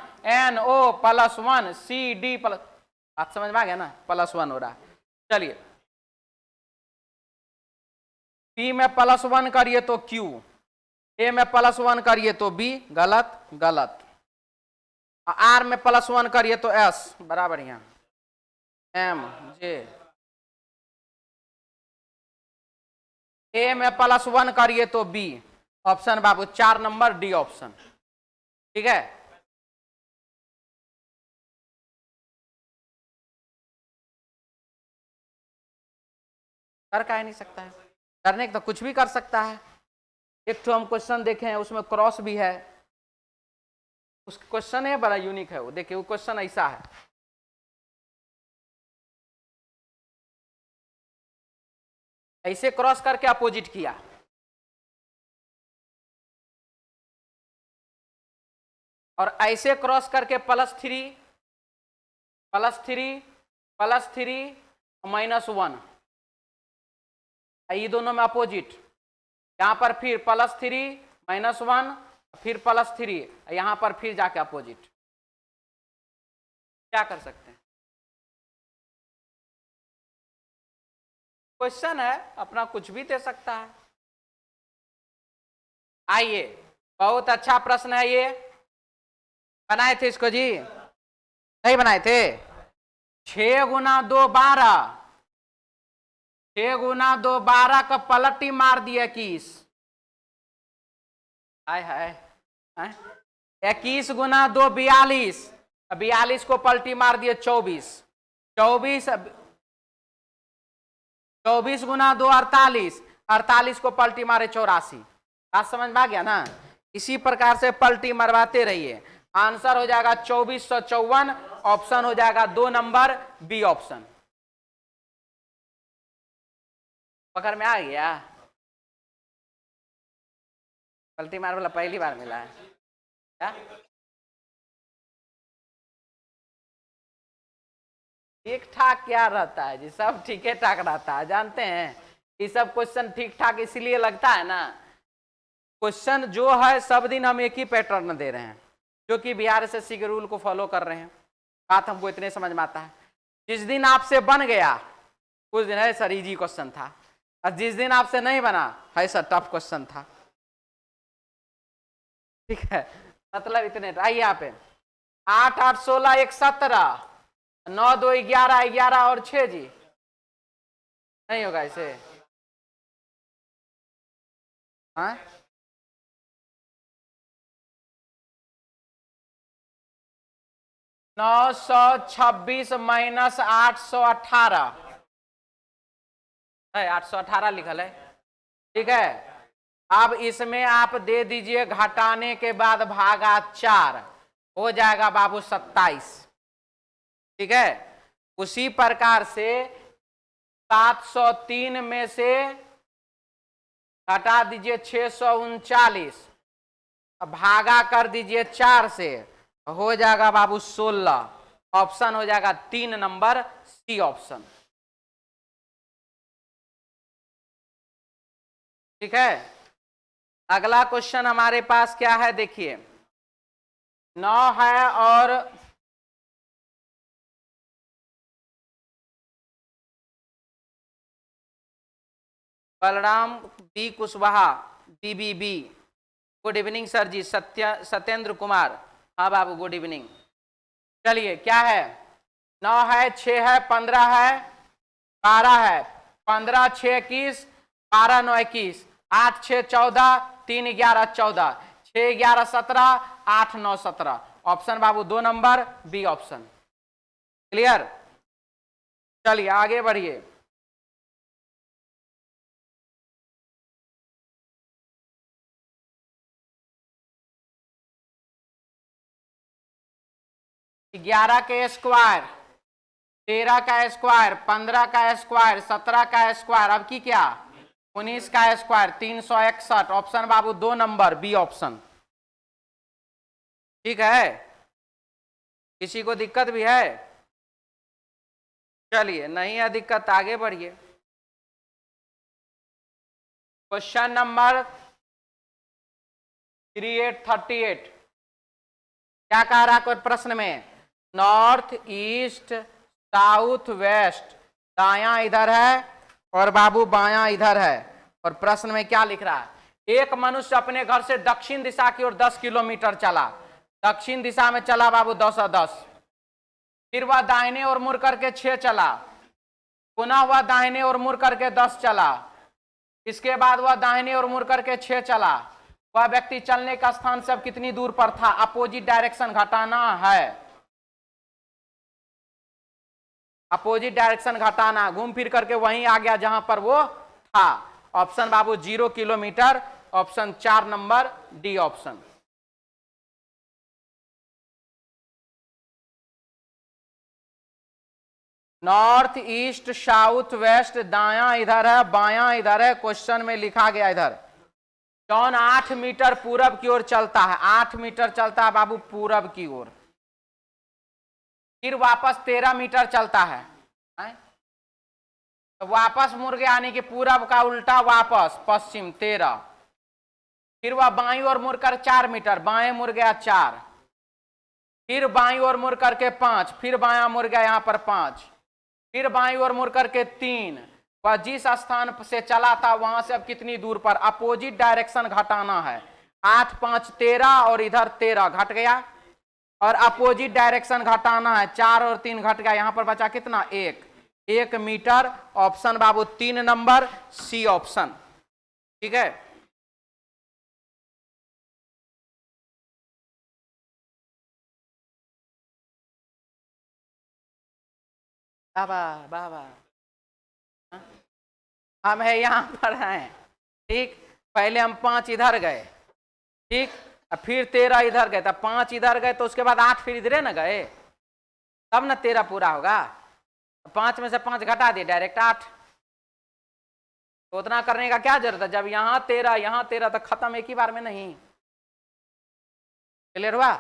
NO +1, CD प्लस, आप समझ में आ गया ना, +1 हो रहा है। चलिए P में +1 करिए तो Q, A में +1 करिए तो B, गलत गलत, R में +1 करिए तो S, बराबर यहाँ M J, A में +1 करिए तो B, ऑप्शन बाबू 4 नंबर डी ऑप्शन, ठीक है। कर का नहीं सकता है, करने तो कुछ भी कर सकता है। एक तो हम क्वेश्चन देखे हैं उसमें क्रॉस भी है, उस क्वेश्चन है बड़ा यूनिक है वो, देखिए वो क्वेश्चन ऐसा है, ऐसे क्रॉस करके अपोजिट किया, और ऐसे क्रॉस करके +3 +3 +3 -1, ये दोनों में अपोजिट, यहां पर फिर +3 -1 फिर +3, यहां पर फिर जाके अपोजिट, क्या कर सकते हैं। क्वेश्चन है अपना, कुछ भी दे सकता है। आइए, बहुत अच्छा प्रश्न है ये, बनाए थे इसको जी, नहीं बनाए थे। 6 गुना 2 12, 6 गुना 2 12 का पलटी मार दिया 21, हाय हाय, 21 गुना 2 42, 42 को पलटी मार दिए 24, 24 गुना 2 48, 48 को पलटी मारे 84। बात समझ में आ गया ना, इसी प्रकार से पलटी मरवाते रहिए। आंसर हो जाएगा 2454, ऑप्शन हो जाएगा 2 नंबर बी ऑप्शन। पकड़ में आ गया, पलटी मार वाला पहली बार मिला है। क्या ठीक ठाक क्या रहता है जी, सब ठीक ठाक रहता है। जानते हैं ये सब क्वेश्चन ठीक ठाक इसलिए लगता है ना, क्वेश्चन जो है सब दिन हम एक ही पैटर्न दे रहे हैं, जो कि बिहार एसएससी के रूल को फॉलो कर रहे हैं। बात हमको इतने समझ में आता है। जिस दिन आपसे बन गया उस दिन है सर इजी क्वेश्चन था, और जिस दिन आपसे नहीं बना है सर टफ क्वेश्चन था। ठीक है, मतलब इतने। आइए यहाँ पे 8 8 16 1 17, 9 2 11 11 और 6 जी, नहीं होगा इसे। हाँ 926 माइनस 818 है, 818 लिखल है। ठीक है, अब इसमें आप दे दीजिए घटाने के बाद भागा 4, हो जाएगा बाबू 27। ठीक है, उसी प्रकार से 703 में से घटा दीजिए 639, भागा कर दीजिए 4 से, हो जाएगा बाबू 16। ऑप्शन हो जाएगा 3 नंबर सी ऑप्शन। ठीक है, अगला क्वेश्चन हमारे पास क्या है देखिए, 9 है और Balram B Kushwaha B B B, good evening sir ji. Satyendra Kumar, हाँ बाबू गुड इवनिंग। चलिए क्या है, 9 है, 6 है, 15 है, 12 है, 15 6 21, 12 9 21, 8 6 14, 3 11 14, 6 11 17, 8 9 17। ऑप्शन बाबू 2 नंबर बी ऑप्शन। क्लियर, चलिए आगे बढ़िए। ग्यारह के स्क्वायर, 13 का स्क्वायर, 15 का स्क्वायर, 17 का स्क्वायर, अब की क्या 19 का स्क्वायर, 361। ऑप्शन बाबू 2 नंबर बी ऑप्शन। ठीक है, किसी को दिक्कत भी है? चलिए नहीं है दिक्कत, आगे बढ़िए। क्वेश्चन नंबर 3838 क्या कह रहा है प्रश्न में, नॉर्थ ईस्ट साउथ वेस्ट, दायां इधर है और बाबू बायां इधर है, और प्रश्न में क्या लिख रहा है, एक मनुष्य अपने घर से दक्षिण दिशा की ओर 10 किलोमीटर चला, दक्षिण दिशा में चला बाबू 10 और 10, फिर वह दाहिने ओर मुड़ करके 6 चला, पुनः वह दाहिने ओर मुड़ करके 10 चला, इसके बाद वह दाहिने ओर मुड़ करके 6 चला। वह व्यक्ति चलने का स्थान से अब कितनी दूर पर था, अपोजिट डायरेक्शन घटाना है, अपोजिट डायरेक्शन घटाना, घूम फिर करके वहीं आ गया जहां पर वो था। ऑप्शन बाबू 0 kilometre, option 4 number D option. North east south west, दायां इधर है बायां इधर है, क्वेश्चन में लिखा गया इधर जॉन 8 मीटर पूरब की ओर चलता है, 8 मीटर चलता है बाबू पूरब की ओर, फिर वापस 13 मीटर चलता है, तो वापस मुड़ गया, यानी कि पूरब का उल्टा वापस पश्चिम 13, फिर वह बाईं ओर मुड़कर 4 मीटर, बाएं मुड़ गया 4, फिर बाईं ओर मुड़ करके 5, फिर बायां मुड़ गया यहां पर 5, फिर बाईं ओर मुड़ करके 3, वह जिस स्थान से चला था वहां से अब कितनी दूर पर, अपोजिट डायरेक्शन घटाना है, 8 5 13 और इधर 13 घट गया, और अपोजिट डायरेक्शन घटाना है, 4 और 3 घट गया, यहां पर बचा कितना 1 मीटर। ऑप्शन बाबू 3 नंबर सी ऑप्शन। ठीक है, बाबा बाबा हम है यहां पर हैं। ठीक, पहले हम 5 इधर गए, ठीक, फिर 13 इधर गए, तब 5 इधर गए, तो उसके बाद 8 फिर इधरे न गए, तब न 13 पूरा होगा। 5 में से 5 घटा दिए डायरेक्ट 8, तो उतना करने का क्या जरूरत है, जब यहाँ 13 यहाँ 13 तो खत्म एक ही बार में नहीं। क्लियर हुआ?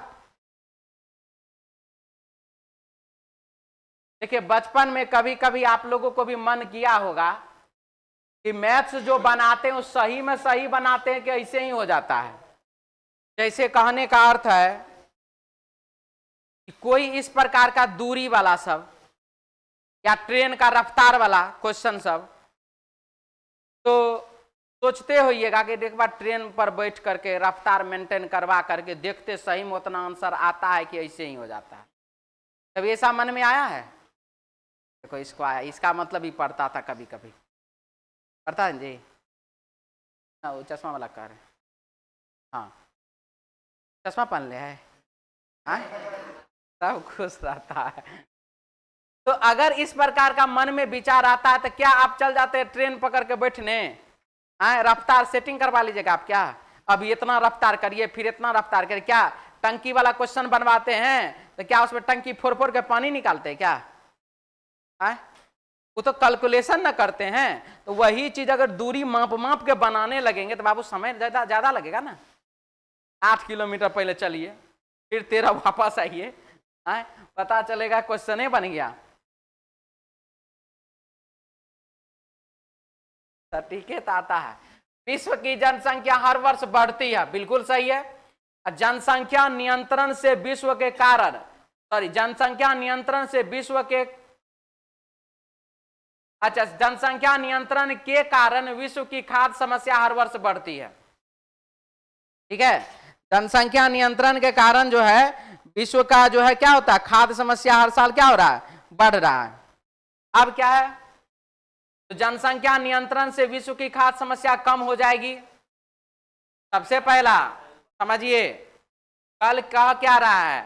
देखिए बचपन में कभी कभी आप लोगों को भी मन किया होगा कि मैथ्स जो बनाते हैं वो सही में सही बनाते हैं कि ऐसे ही हो जाता है। जैसे कहने का अर्थ है कि कोई इस प्रकार का दूरी वाला सब या ट्रेन का रफ्तार वाला क्वेश्चन सब, तो सोचते होइएगा कि एक बार ट्रेन पर बैठ करके रफ्तार मेंटेन करवा करके देखते सही में उतना आंसर आता है कि ऐसे ही हो जाता है। कभी ऐसा मन में आया है? देखो इसको आया, इसका मतलब ही पढ़ता था कभी कभी, पढ़ता है जी? हाँ वो चश्मा वाला कह रहे, हाँ चश्मा पहन ले है, हाँ सब खुश रहता है। तो अगर इस प्रकार का मन में विचार आता है तो क्या आप चल जाते हैं ट्रेन पकड़ के बैठने? रफ्तार सेटिंग करवा लीजिएगा आप क्या? अब इतना रफ्तार करिए फिर इतना रफ्तार करिए। क्या टंकी वाला क्वेश्चन बनवाते हैं तो क्या उसमें टंकी फोड़ फोड़ के पानी निकालते हैं क्या? वो तो कैलकुलेशन न करते हैं। तो वही चीज अगर दूरी माप माप के बनाने लगेंगे तो बाबू समय ज्यादा लगेगा ना। 8 किलोमीटर पहले चलिए फिर 13 वापस आइए, पता चलेगा क्वेश्चन ही बन गया। सटीक आता है। विश्व की जनसंख्या हर वर्ष बढ़ती है, बिल्कुल सही है। जनसंख्या नियंत्रण से विश्व के कारण, जनसंख्या नियंत्रण से विश्व के, अच्छा जनसंख्या नियंत्रण के कारण विश्व की खाद्य समस्या हर वर्ष बढ़ती है। ठीक है, जनसंख्या नियंत्रण के कारण जो है विश्व का जो है क्या होता है, खाद्य समस्या हर साल क्या हो रहा है, बढ़ रहा है। अब क्या है, तो जनसंख्या नियंत्रण से विश्व की खाद्य समस्या कम हो जाएगी। सबसे पहला समझिए, कल कह क्या रहा है,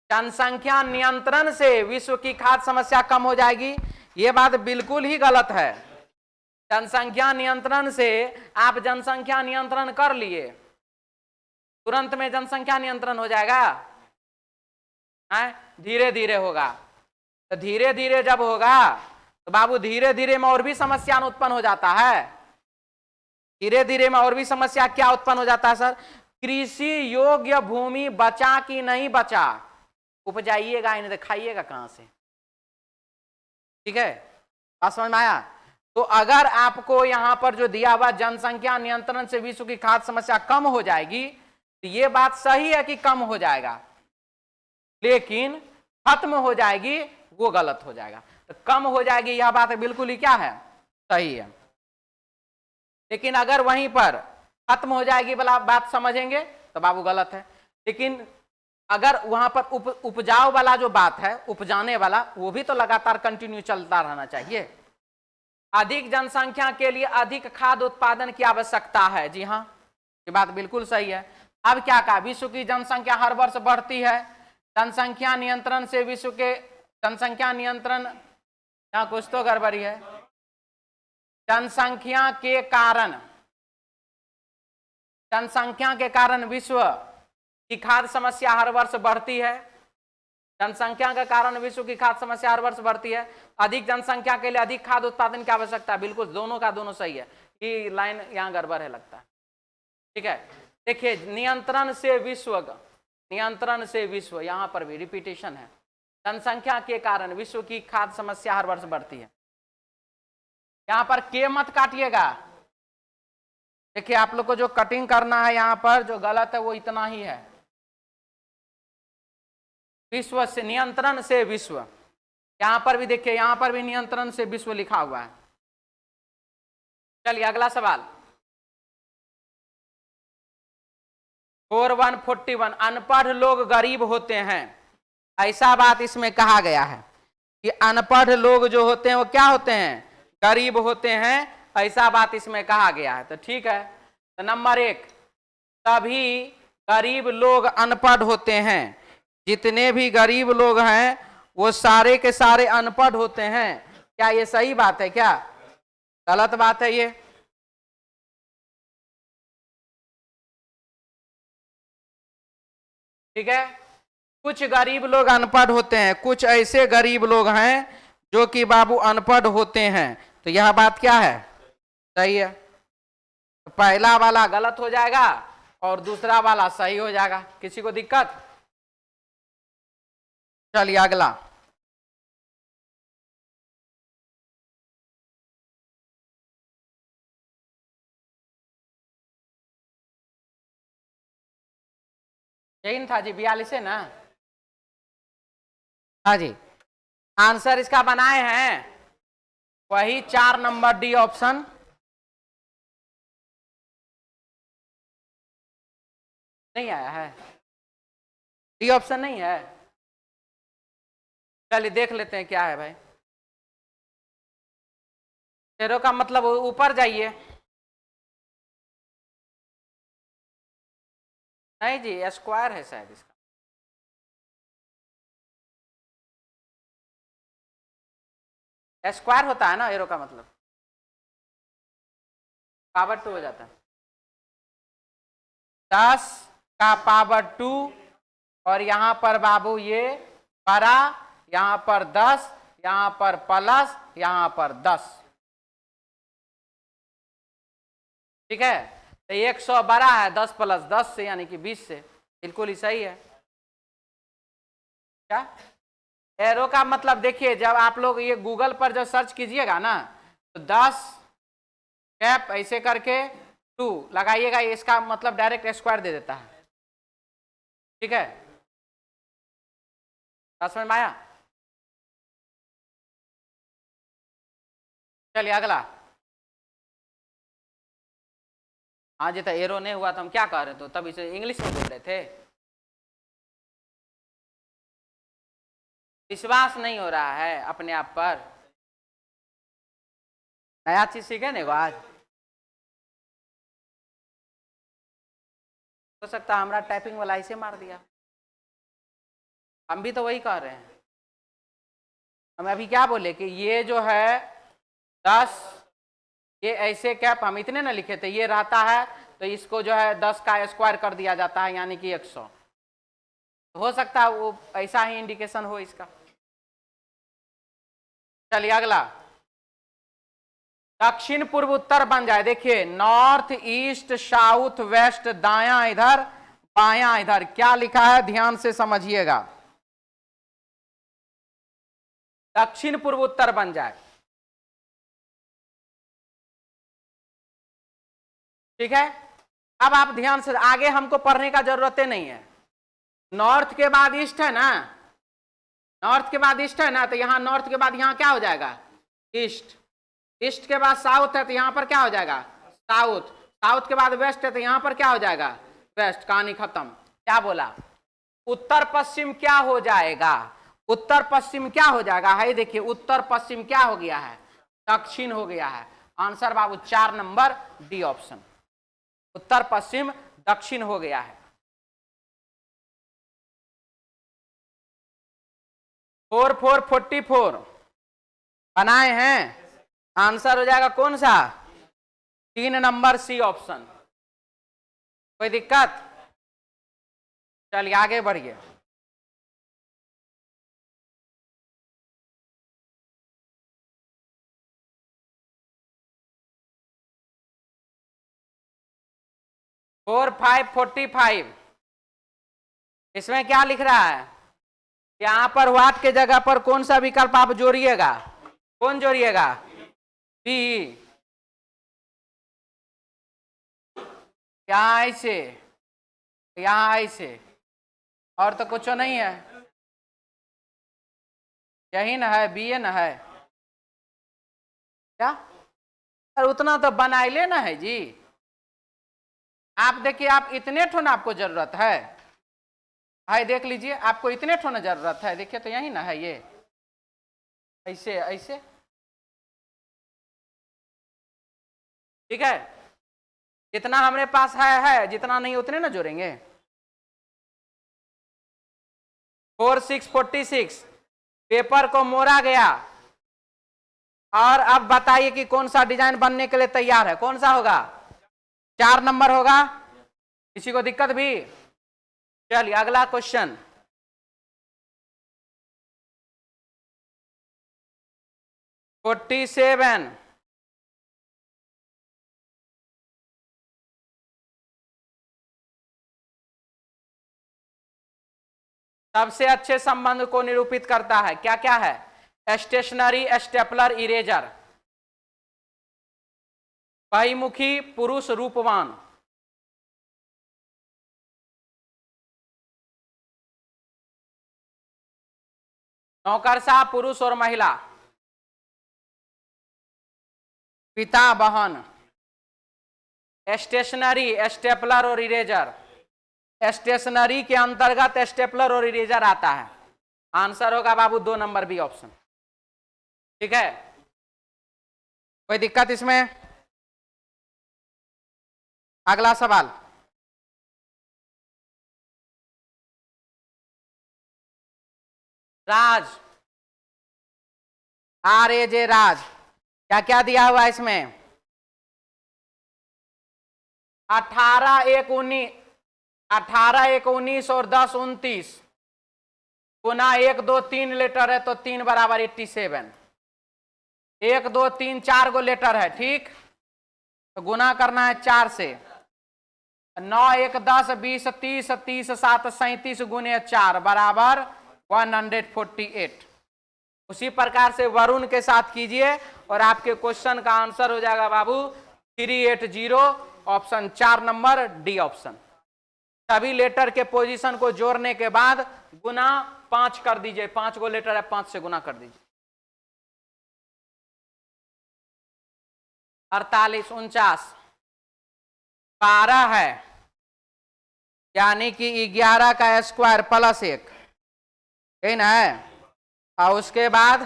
जनसंख्या नियंत्रण से विश्व की खाद्य समस्या कम हो जाएगी। ये बात बिल्कुल ही गलत है। जनसंख्या नियंत्रण से आप जनसंख्या नियंत्रण कर लिए, तुरंत में जनसंख्या नियंत्रण हो जाएगा? धीरे धीरे होगा। तो धीरे धीरे जब होगा तो बाबू धीरे धीरे में और भी समस्या उत्पन्न हो जाता है। धीरे धीरे में और भी समस्या क्या उत्पन्न हो जाता है सर? कृषि योग्य भूमि बचा कि नहीं बचा, उपजाइएगा इन्हें दिखाइएगा कहां से। ठीक है, बात समझ में आया? तो अगर आपको यहां पर जो दिया हुआ जनसंख्या नियंत्रण से विश्व की खाद्य समस्या कम हो जाएगी, तो ये बात सही है कि कम हो जाएगा, लेकिन खत्म हो जाएगी वो गलत हो जाएगा। तो कम हो जाएगी यह बात बिल्कुल ही क्या है, सही है। लेकिन अगर वहीं पर खत्म हो जाएगी वाला बात समझेंगे तो बाबू गलत है। लेकिन अगर वहां पर उपजाऊ वाला जो बात है, उपजाने वाला, वो भी तो लगातार कंटिन्यू चलता रहना चाहिए। अधिक जनसंख्या के लिए अधिक खाद्य उत्पादन की आवश्यकता है। जी हाँ, ये बात बिल्कुल सही है। अब क्या कहा, विश्व की जनसंख्या हर वर्ष बढ़ती है। जनसंख्या नियंत्रण से विश्व के जनसंख्या नियंत्रण, यहाँ कुछ तो गड़बड़ी है। जनसंख्या के कारण विश्व की खाद्य समस्या हर वर्ष बढ़ती है। जनसंख्या के कारण विश्व की खाद्य समस्या हर वर्ष बढ़ती है। अधिक जनसंख्या के लिए अधिक खाद्य उत्पादन की आवश्यकता है। बिल्कुल दोनों का दोनों सही है। ये लाइन यहाँ गड़बड़ है लगता है। ठीक है, देखिए नियंत्रण से विश्व, यहाँ पर भी रिपीटेशन है। जनसंख्या के कारण विश्व की खाद्य समस्या हर वर्ष बढ़ती है। यहां पर के मत काटिएगा। देखिए आप लोग को जो कटिंग करना है यहां पर जो गलत है वो इतना ही है, विश्व से, नियंत्रण से विश्व। यहां पर भी देखिए, यहां पर भी नियंत्रण से विश्व लिखा हुआ है। चलिए अगला सवाल 4141, अनपढ़ लोग गरीब होते हैं, ऐसा बात इसमें कहा गया है कि अनपढ़ लोग जो होते हैं वो क्या होते हैं, गरीब होते हैं, ऐसा बात इसमें कहा गया है। तो ठीक है, तो नंबर 1, सभी गरीब लोग अनपढ़ होते हैं। जितने भी गरीब लोग हैं वो सारे के सारे अनपढ़ होते हैं। क्या ये सही बात है क्या, गलत बात है ये? ठीक है, कुछ गरीब लोग अनपढ़ होते हैं, कुछ ऐसे गरीब लोग हैं जो कि बाबू अनपढ़ होते हैं। तो यह बात क्या है, सही है। तो पहला वाला गलत हो जाएगा और दूसरा वाला सही हो जाएगा। किसी को दिक्कत? चलिए अगला। यही था जी, 42 है ना? हाँ जी, आंसर इसका बनाए हैं वही 4 नंबर डी ऑप्शन। नहीं आया है, डी ऑप्शन नहीं है। चलिए देख लेते हैं क्या है भाई। एरो का मतलब ऊपर जाइए। नहीं जी, स्क्वायर है शायद इसका। स्क्वायर होता है ना एरो का मतलब, पावर 2 हो जाता है। 10 का पावर 2 और यहां पर बाबू ये बड़ा, यहां पर 10, यहां पर प्लस, यहां पर 10। ठीक है, तो 100 बड़ा है 10 प्लस 10 से, यानी कि 20 से। बिल्कुल ही सही है। क्या एरो का मतलब देखिए, जब आप लोग ये गूगल पर जब सर्च कीजिएगा ना, तो 10 कैप ऐसे करके 2 लगाइएगा, इसका मतलब डायरेक्ट स्क्वायर दे देता है। ठीक है, समझ में आया? चलिए अगला। हाँ जी, तो एरो नहीं हुआ तो हम क्या कह रहे थे, तब इसे इंग्लिश में बोल रहे थे। विश्वास नहीं हो रहा है अपने आप पर। नया चीज सीखे नहीं आज। हो सकता है हमारा टाइपिंग वाला इसे मार दिया। हम भी तो वही कह रहे हैं। हम अभी क्या बोले कि ये जो है 10, ये ऐसे कैप हम इतने ना लिखे थे, ये रहता है तो इसको जो है 10 का स्क्वायर कर दिया जाता है, यानी कि 100। हो सकता है वो ऐसा ही इंडिकेशन हो इसका। चलिए अगला। दक्षिण पूर्व उत्तर बन जाए। देखिए, नॉर्थ ईस्ट साउथ वेस्ट, दायां इधर बायां इधर, क्या लिखा है ध्यान से समझिएगा। दक्षिण पूर्व उत्तर बन जाए। ठीक है, अब आप ध्यान से, आगे हमको पढ़ने का जरूरत नहीं है। नॉर्थ के बाद ईस्ट है ना, नॉर्थ के बाद ईस्ट है ना, तो यहां नॉर्थ के बाद यहां क्या हो जाएगा? ईस्ट। ईस्ट के बाद साउथ है तो यहां पर क्या हो जाएगा? साउथ। साउथ के बाद वेस्ट है तो यहां पर क्या हो जाएगा? वेस्ट। कहानी खत्म। क्या बोला? उत्तर पश्चिम क्या हो जाएगा? उत्तर पश्चिम क्या हो जाएगा? है देखिए, उत्तर पश्चिम क्या हो गया है? दक्षिण हो गया है। आंसर बाबू 4 नंबर डी ऑप्शन, उत्तर पश्चिम दक्षिण हो गया है। 4 4 44 बनाए हैं। आंसर हो जाएगा कौन सा? 3 नंबर सी ऑप्शन। कोई दिक्कत? चलिए आगे बढ़िए। फोर 5 45, इसमें क्या लिख रहा है? यहां पर व्हाट के जगह पर कौन सा विकल्प आप जोड़िएगा? कौन जोड़िएगा? बी। यहां ऐसे, यहां ऐसे, और तो कुछ नहीं है। यही ना है, बी ए ना है क्या? और उतना तो बनाई लेना है जी। आप देखिए, आप इतने ठो ना आपको जरूरत है। भाई देख लीजिए, आपको इतने ठो ना जरूरत है। देखिए तो यही ना है, ये ऐसे ऐसे। ठीक है, जितना हमारे पास है, जितना नहीं उतने ना जोड़ेंगे। 4 6 46 पेपर को मोड़ा गया। और अब बताइए कि कौन सा डिजाइन बनने के लिए तैयार है? कौन सा होगा? 4 नंबर होगा। किसी को दिक्कत भी? चलिए अगला क्वेश्चन। 47 सबसे अच्छे संबंध को निरूपित करता है। क्या क्या है? Stationery, stapler, eraser. बहुमुखी, पुरुष, रूपवान। नौकरशाह, पुरुष और महिला। पिता, बहन। स्टेशनरी, स्टेपलर और इरेजर। स्टेशनरी के अंतर्गत स्टेपलर और इरेजर आता है। आंसर होगा बाबू 2 नंबर बी ऑप्शन। ठीक है, कोई दिक्कत इसमें? अगला सवाल, राज, RAJ राज, क्या क्या दिया हुआ है इसमें? 18, 1, 19, 18, 1, 19 और 10, 29 गुना 1, 2, 3 लेटर है तो 3 बराबर 87। 1, 2, 3, 4 गो लेटर है, ठीक, तो गुना करना है 4 से। 9, 1, 10, 20, 30, 30, 7, 37 गुने 4 बराबर 148। उसी प्रकार से वरुण के साथ कीजिए और आपके क्वेश्चन का आंसर हो जाएगा बाबू 380, ऑप्शन 4 नंबर डी ऑप्शन। सभी लेटर के पोजीशन को जोड़ने के बाद गुना 5 कर दीजिए। 5 गो लेटर है, 5 से गुना कर दीजिए। 48, 49, 12 है, यानी कि 11 का स्क्वायर प्लस 1, यही ना है। और उसके बाद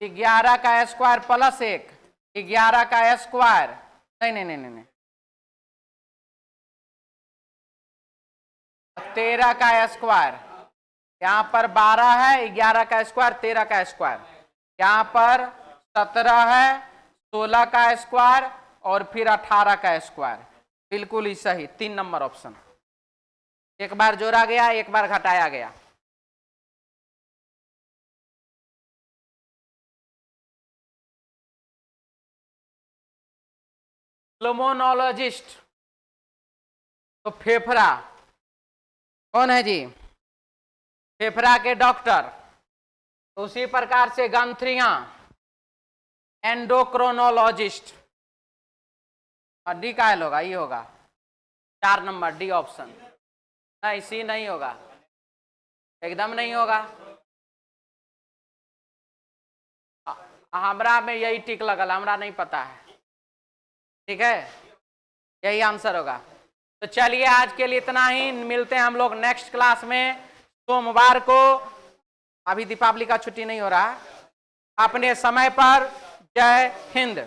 11 का स्क्वायर प्लस 1, 11 का स्क्वायर, नहीं नहीं नहीं नहीं, 13 का स्क्वायर। यहां पर 12 है, 11 का स्क्वायर, 13 का स्क्वायर। यहां पर 17 है, 16 का स्क्वायर और फिर 18 का स्क्वायर। बिल्कुल ही सही, 3 नंबर ऑप्शन। एक बार जोड़ा गया, एक बार घटाया गया। प्लमोनोलॉजिस्ट तो फेफड़ा, कौन है जी? फेफड़ा के डॉक्टर। तो उसी प्रकार से ग्रंथियां, एंडोक्रोनोलॉजिस्ट। डी का होगा, ये होगा 4 नंबर डी ऑप्शन। नहीं, सी नहीं होगा, एकदम नहीं होगा। हमरा में यही टिक लगल, हमरा नहीं पता है। ठीक है, यही आंसर होगा। तो चलिए आज के लिए इतना ही, मिलते हैं हम लोग नेक्स्ट क्लास में सोमवार को। अभी दीपावली का छुट्टी नहीं हो रहा, अपने समय पर। जय हिंद।